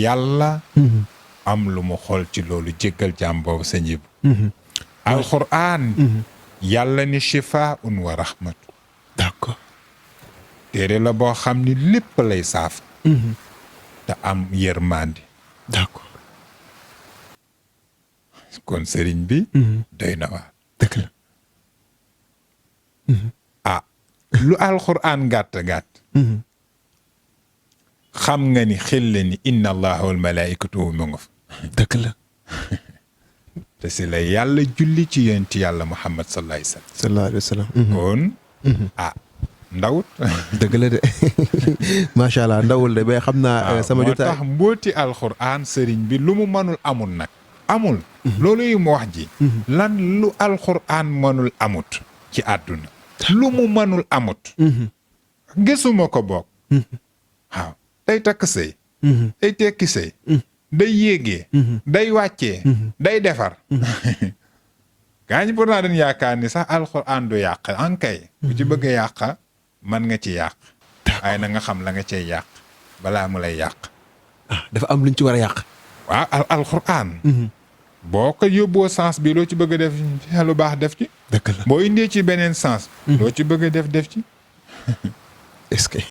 yàlla am lu mu xool ci loolu jéggal jàmm boobu sa njib alxuraan yàlla ni shifaa'un wa rahmatu d'accord téere la boo xam ni lépp lay saaf te am yërmandi d'accord kon sëriñ bi doy na waar dëgg la ah lu alxuraan gàtt-gàtt xam nga ni xel la ni inna allaha wal malaikatu mu nga fa dëgg la te si la yàlla julli ci yonent yàlla muhammad sallallahu alayhi wasallam sallallahu alayhi wa sallam kon ah ndawut dëgg la de macha allah ndawul de ba xam naa sama moo jotaay tax mbooti alxuraan sëriñ bi lu mu mënul amul nag amul loolu yi mu wax ji lan lu alxuraan mënul amut ci àdduna lu mu mënul amut gisuma ko bokk waaw day takk sëy day tekki sëy day yéegee day wàccee day defar gaa ñi pourtant dañ yaakaar ni sax alxuraan du yàq ankay bu ci bëgg a yàq man nga ci yàq waaye na nga xam la nga cay yàq balaa mu lay yàq dafa am luñ ci war a yàq waaw alxuraan boo ko yóbboo sens bi loo ci bëgg a def lu baax def ci dëgg la boo indee ci beneen sens loo ci bëgg a def ci est-ce que